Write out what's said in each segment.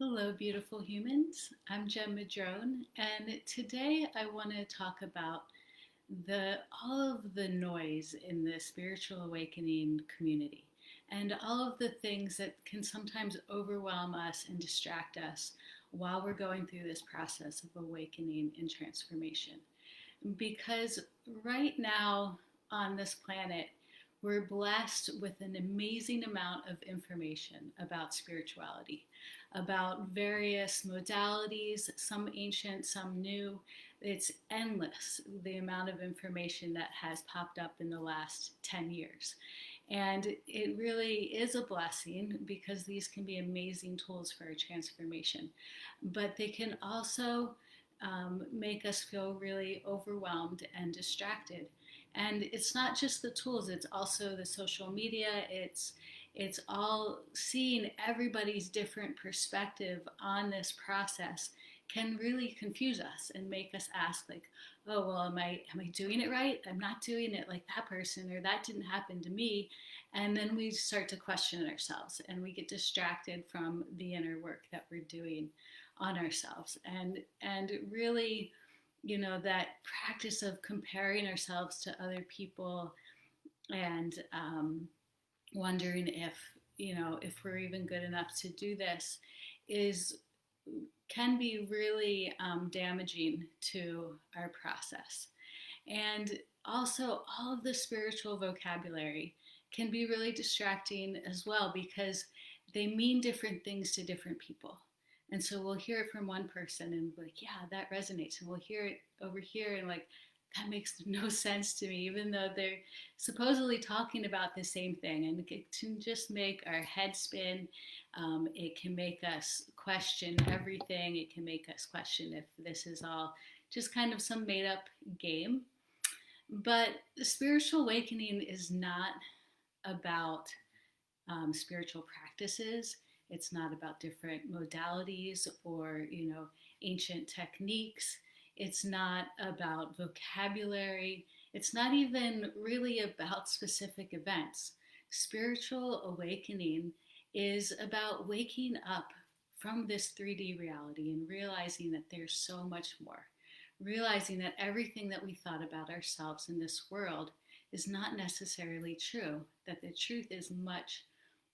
Hello, beautiful humans. I'm Jem Madrone, and today I want to talk about the all of the noise in the spiritual awakening community and all of the things that can sometimes overwhelm us and distract us while we're going through this process of awakening and transformation. Because right now on this planet, we're blessed with an amazing amount of information about spirituality, about various modalities, some ancient, some new. It's endless, the amount of information that has popped up in the last 10 years. And it really is a blessing because these can be amazing tools for our transformation. But they can also make us feel really overwhelmed and distracted. And it's not just the tools; it's also the social media. It's all seeing everybody's different perspective on this process can really confuse us and make us ask like, oh well, am I doing it right? I'm not doing it like that person, or that didn't happen to me. And then we start to question ourselves and we get distracted from the inner work that we're doing on ourselves. And really, that practice of comparing ourselves to other people and wondering if we're even good enough to do this is can be really damaging to our process. And also, all of the spiritual vocabulary can be really distracting as well because they mean different things to different people. And so we'll hear it from one person and be like, yeah, that resonates. And we'll hear it over here and like, that makes no sense to me, even though they're supposedly talking about the same thing. And it can just make our head spin. It can make us question everything. It can make us question if this is all just kind of some made up game. But spiritual awakening is not about spiritual practices. It's not about different modalities or, ancient techniques. It's not about vocabulary. It's not even really about specific events. Spiritual awakening is about waking up from this 3D reality and realizing that there's so much more. Realizing that everything that we thought about ourselves in this world is not necessarily true, that the truth is much,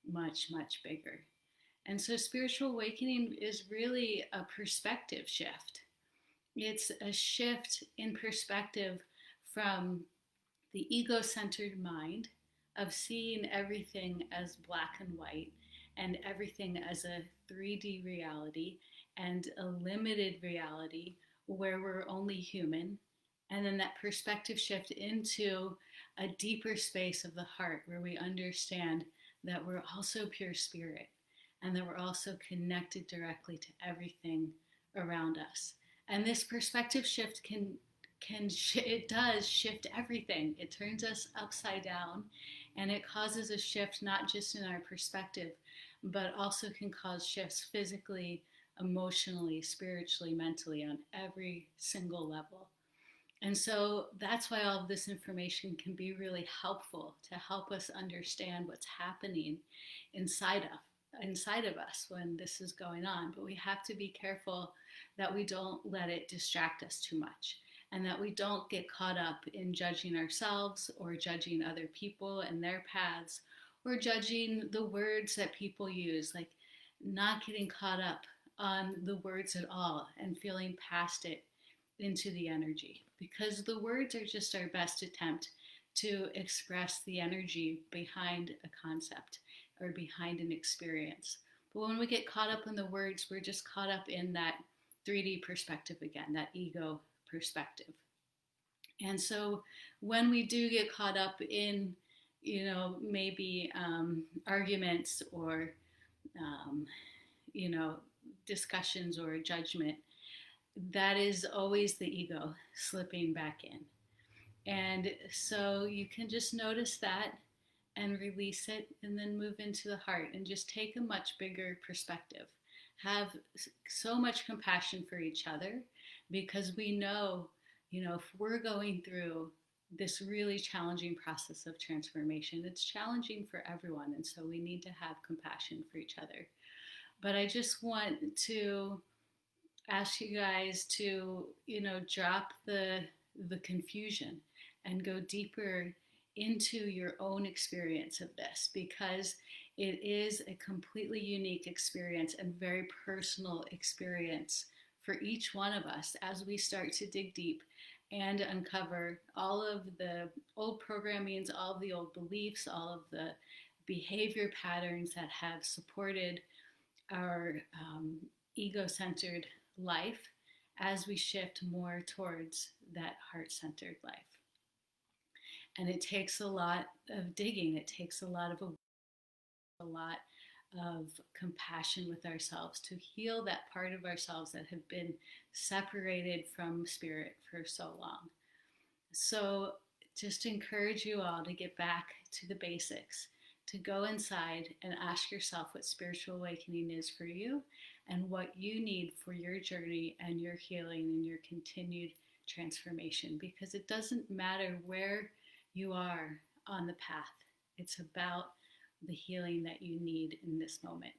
much, much bigger. And so spiritual awakening is really a perspective shift. It's a shift in perspective from the ego centered mind of seeing everything as black and white and everything as a 3D reality and a limited reality where we're only human. And then that perspective shift into a deeper space of the heart where we understand that we're also pure spirit and that we're also connected directly to everything around us. And this perspective shift it does shift everything. It turns us upside down and it causes a shift not just in our perspective, but also can cause shifts physically, emotionally, spiritually, mentally on every single level. And so that's why all of this information can be really helpful to help us understand what's happening inside of us when this is going on. But we have to be careful that we don't let it distract us too much and that we don't get caught up in judging ourselves or judging other people and their paths or judging the words that people use, like not getting caught up on the words at all and feeling past it into the energy, because the words are just our best attempt to express the energy behind a concept or behind an experience. But when we get caught up in the words, we're just caught up in that 3D perspective again, that ego perspective. And so when we do get caught up in, maybe arguments or, um, you know, discussions or judgment, that is always the ego slipping back in. And so you can just notice that and release it and then move into the heart and just take a much bigger perspective. Have so much compassion for each other because we know, if we're going through this really challenging process of transformation, it's challenging for everyone. And so we need to have compassion for each other. But I just want to ask you guys to, drop the confusion and go deeper into your own experience of this, because it is a completely unique experience and very personal experience for each one of us as we start to dig deep and uncover all of the old programmings, all of the old beliefs, all of the behavior patterns that have supported our ego centered life as we shift more towards that heart centered life. And it takes a lot of digging, it takes a lot of compassion with ourselves to heal that part of ourselves that have been separated from spirit for so long. So, just encourage you all to get back to the basics, to go inside and ask yourself what spiritual awakening is for you and what you need for your journey and your healing and your continued transformation. Because it doesn't matter where you are on the path, it's about the healing that you need in this moment.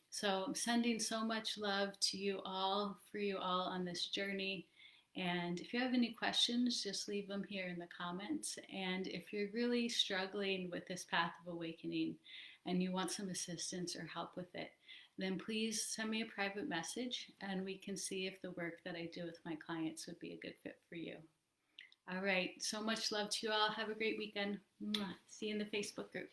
So I'm sending so much love to you all, for you all on this journey. And if you have any questions, just leave them here in the comments. And if you're really struggling with this path of awakening and you want some assistance or help with it, then please send me a private message and we can see if the work that I do with my clients would be a good fit for you. All right, so much love to you all. Have a great weekend. See you in the Facebook group.